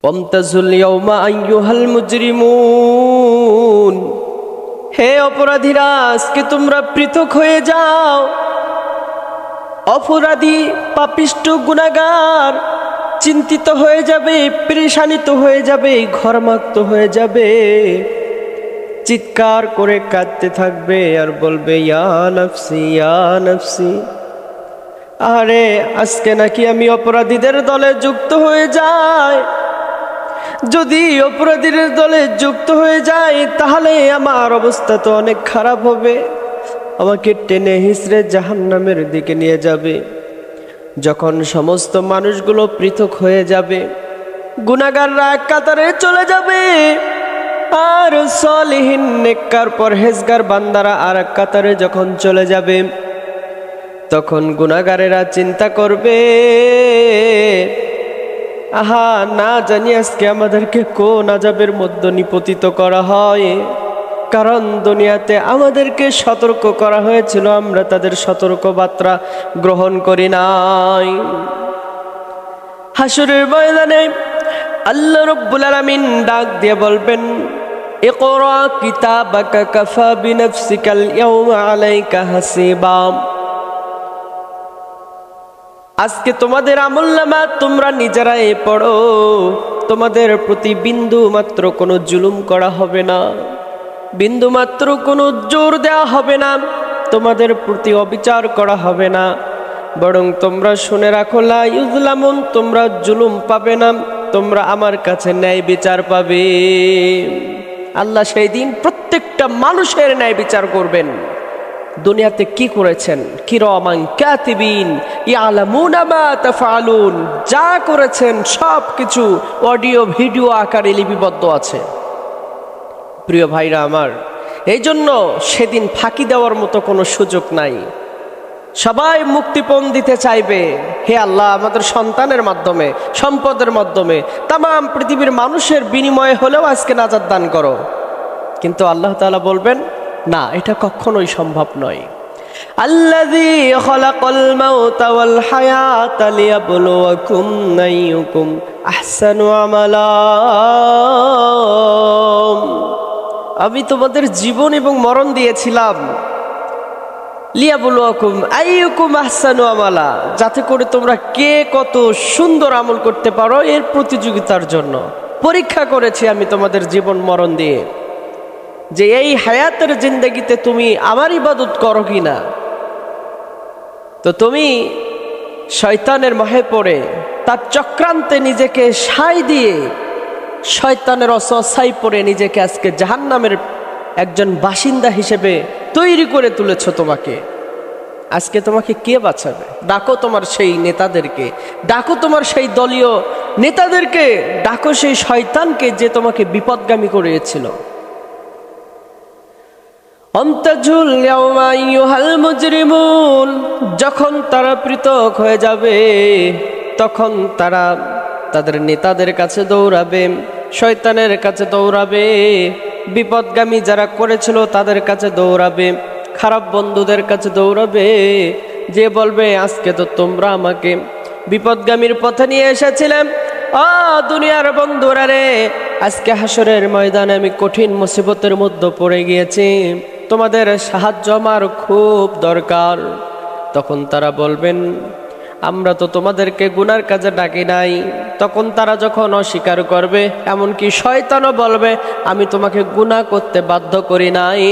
ওয়ামতাজুল ইয়াওমা আইয়ুহাল মুজরিমুন, হে অপরাধীরা আজকে তোমরা পৃথক হয়ে যাও। অপরাধী পাপিষ্ঠ গুনাহগার চিন্তিত হয়ে যাবে, পেরেশানিত হয়ে যাবে, ঘরমাক্ত হয়ে যাবে, চিৎকার করে কাঁদতে থাকবে আর বলবে ইয়া নফসি ইয়া নফসি। আরে আজকে নাকি আমি অপরাধীদের দলে যুক্ত হয়ে যাই। যদি অপরাধীদের দলে যুক্ত হয়ে যাই তাহলে আমার অবস্থা তো অনেক খারাপ হবে, আমাকে টেনে হিঁচড়ে জাহান্নামের দিকে নিয়ে যাবে। যখন সমস্ত মানুষগুলো পৃথক হয়ে যাবে, গুনাহগাররা এক কাতারে চলে যাবে, আর সালিহিন নেককার পরহেজগার বান্দারা আর এক কাতারে যখন চলে যাবে, তখন গুনাহগারেরা চিন্তা করবে, আহা না জানি আজকে আমাদেরকে কোন আযাবের মধ্যে নিপতিত করা হয়। কারণ দুনিয়াতে আমাদেরকে সতর্ক করা হয়েছিল, আমরা তাদের সতর্ক বার্তা গ্রহণ করি নাই। হাসরের ময়দানে আল্লাহ রাব্বুল আলামিন ডাক দিয়ে বলবেন, ইকরা কিতাবাকা কাফা বিনাফসিকাল ইয়াওমা আলাইকা হাসিবা। আজকে তোমাদের আমলনামা তোমরা নিজেরাই পড়ো, তোমাদের প্রতি বিন্দু মাত্র কোনো জুলুম করা হবে না, বিন্দু মাত্র কোনো জোর দেওয়া হবে না, তোমাদের প্রতি অবিচার করা হবে না, বরং তোমরা শুনে রাখো লা ইউজলামুন, তোমরা জুলুম পাবে না, তোমরা আমার কাছে ন্যায় বিচার পাবে। আল্লাহ সেই দিন প্রত্যেকটা মানুষের ন্যায় বিচার করবেন। দুনিয়াতে কি করেছেন, কিরামান কাতিবিন ইয়ালামুনা মা তাফআলুন, যা করেছেন সব কিছু অডিও ভিডিও আকারে লিপিবদ্ধ আছে। প্রিয় ভাইরা আমার, এই জন্য সেদিন ফাঁকি দেওয়ার মতো কোনো সুযোগ নাই। সবাই মুক্তিপণ দিতে চাইবে, হে আল্লাহ আমাদের সন্তানের মাধ্যমে, সম্পদের মাধ্যমে, তাম পৃথিবীর মানুষের বিনিময়ে হলেও আজকে নাজাত দান করো। কিন্তু আল্লাহ তাআলা বলবেন না, এটা কখনোই সম্ভব নয়। আল্লাযী খালাকাল মাউতা ওয়াল হায়াতা লিয়াবলুয়াকুম আইয়ুকুম আহসানু আমালা। আমি তোমাদের জীবন এবং মরণ দিয়েছিলাম, লিয়াবলুয়াকুম আইয়ুকুম আহসানু আমালা, যাতে করে তোমরা কে কত সুন্দর আমল করতে পারো এর প্রতিযোগিতার জন্য পরীক্ষা করেছি আমি তোমাদের জীবন মরণ দিয়ে, যে এই হায়াতের জিন্দেগিতে তুমি আমার ইবাদত করো কিনা। তো তুমি শয়তানের মোহে পড়ে তার চক্রান্তে নিজেকে সাই দিয়ে, শয়তানের অসসাই পড়ে নিজেকে আজকে জাহান্নামের একজন বাসিন্দা হিসেবে তৈরি করে তুলেছ। তোমাকে আজকে তোমাকে কে বাঁচাবে? ডাকো তোমার সেই নেতাদেরকে, ডাকো তোমার সেই দলীয় নেতাদেরকে, ডাকো সেই শয়তানকে যে তোমাকে বিপদগামী করেছিল। ওয়ামতাজুল ইয়াওমা আইয়ুহাল মুজরিমুন, যখন তারা পৃথক হয়ে যাবে তখন তারা তাদের নেতাদের কাছে দৌড়াবে, শয়তানের কাছে দৌড়াবে, বিপদগামী যারা করেছিল তাদের কাছে দৌড়াবে, খারাপ বন্ধুদের কাছে দৌড়াবে, যে বলবে আজকে তো তোমরা আমাকে বিপদগামীর পথে নিয়ে এসেছিলেন, দুনিয়ার বন্ধুরা রে, আজকে হাসরের ময়দানে আমি কঠিন মুসিবতের মধ্যে পড়ে গিয়েছি, তোমাদের সাহায্য আমার খুব দরকার। তখন তারা বলবেন আমরা তো তোমাদেরকে গুনার কাজে ডাকি নাই। তখন তারা যখন অস্বীকার করবে, এমনকি শয়তানও বলবে আমি তোমাকে গুনাহ করতে বাধ্য করি নাই,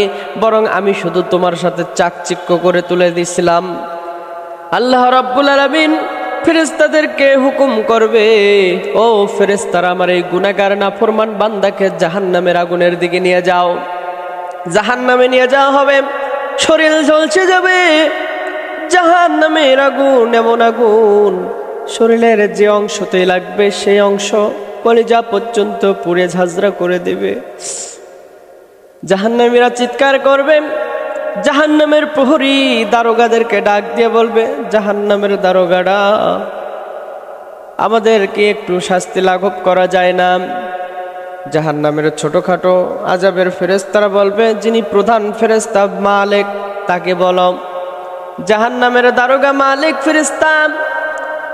বরং আমি শুধু তোমার সাথে চাকচিক্য করে তুলে দিছিলাম। আল্লাহ রাব্বুল আলামিন ফেরেশতাদেরকে হুকুম করবে, ও ফেরেশতারা আমার এই গুনাহগার নাফরমান বান্দাকে জাহান্নামের আগুনের দিকে নিয়ে যাও। জাহান্নামে নিয়ে যাওয়া হবে, শরীর জ্বলছে যাবে, জাহান্নামের আগুন এমন আগুন, শরীরের যে অংশতেই লাগবে সেই অংশ কলিজা পর্যন্ত পুড়ে ঝাঁঝরা করে দেবে। জাহান্নামীরা চিৎকার করবে, জাহান্নামের প্রহরী দারোগাদেরকে ডাক দিয়ে বলবে, জাহান্নামের দারোগারা আমাদেরকে একটু শাস্তি লাঘব করা যায় না? জাহান্নামের ছোটখাটো আযাবের ফেরেশতারা বলবে, যিনি প্রধান ফেরেশতা মালিক তাকে বলো। জাহান্নামের দারোগা মালিক ফেরেশতা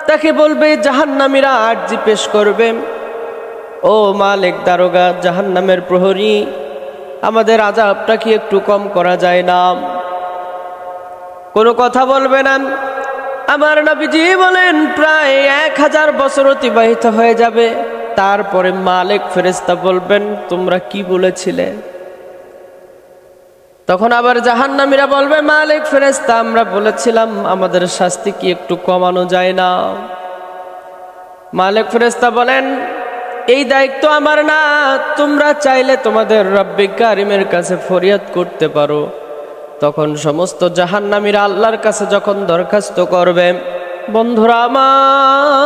তাকে বলবে, জাহান্নামীরা আরজি পেশ করবে, ও মালিক দারোগা, জাহান্নামের প্রহরী, আমাদের আযাবটা কি একটু কম করা যায় না? কোনো কথা বলবে না। আমার নবীজি বলেন প্রায় 1000 বছর অতিবাহিত হয়ে যাবে। তারপরে মালিক ফেরেশতা বলবেন তোমরা কি বলেছিলে? তখন আবার জাহান্নামীরা বলবে মালিক ফেরেশতা, আমরা বলেছিলাম আমাদের শাস্তি কি একটু কমানো যায় না? মালিক ফেরেশতা বলেন এই দায়িত্ব আমার না, তোমরা চাইলে তোমাদের রব্বে কারিমের কাছে ফরিয়াদ করতে পারো। তখন সমস্ত জাহান্নামীরা আল্লাহর কাছে যখন দরখাস্ত করবে, বন্ধুরা আমার,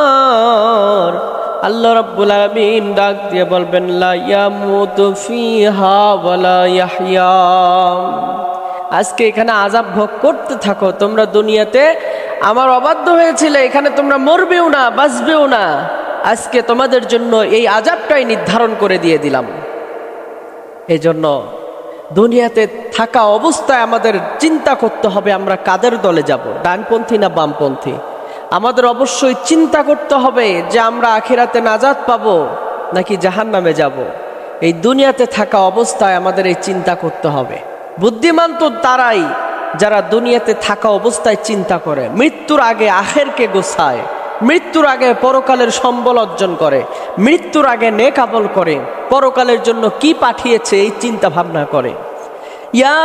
আল্লাহ রাব্বুল আলামিন ডাক দিয়ে বলবেন লা ইয়ামুতু ফিহা ওয়ালা ইয়াহইয়া, আজকে এখানে আযাব ভোগ করতে থাকো। তোমরা দুনিয়াতে আমার অবাধ্য হয়েছিলে, এখানে তোমরা মরবেও না, বাঁচবেও না। আজকে তোমাদের জন্য এই আযাবটাই নির্ধারণ করে দিয়ে দিলাম। এই জন্য দুনিয়াতে থাকা অবস্থায় আমাদের চিন্তা করতে হবে আমরা কাদের দলে যাব, ডানপন্থী না বামপন্থী। আমাদের অবশ্যই চিন্তা করতে হবে যে আমরা আখিরাতে নাজাত পাবো নাকি জাহান্নামে যাব। এই দুনিয়াতে থাকা অবস্থায় আমাদের এই চিন্তা করতে হবে। বুদ্ধিমান তো তারাই যারা দুনিয়াতে থাকা অবস্থায় চিন্তা করে, মৃত্যুর আগে আখেরকে গোছায়, মৃত্যুর আগে পরকালের সম্বল অর্জন করে, মৃত্যুর আগে নেক আমল করে, পরকালের জন্য কি পাঠিয়েছে এই চিন্তা ভাবনা করে। ইয়া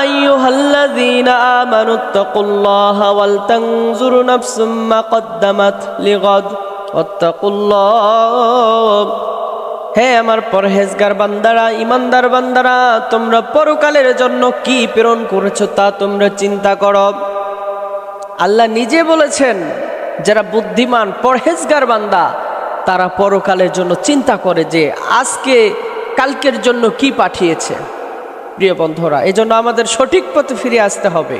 আইয়ুহাল্লাযীনা আমানুত্তাকুল্লাহা ওয়াল তানজুর নাফসুম মা কদ্দামাত লিগাদ ওয়াত্তাকুল্লাহ। হে আমার পরহেজগার বান্দারা, ইমানদার বান্দারা, তোমরা পরকালের জন্য কি প্রেরণ করেছো তা তোমরা চিন্তা করো। আল্লাহ নিজে বলেছেন যারা বুদ্ধিমান পরহেজগার বান্দা তারা পরকালের জন্য চিন্তা করে যে আজকে কালকের জন্য কি পাঠিয়েছে। প্রিয় বন্ধুরা, এজন্য আমাদের সঠিক পথে ফিরে আসতে হবে।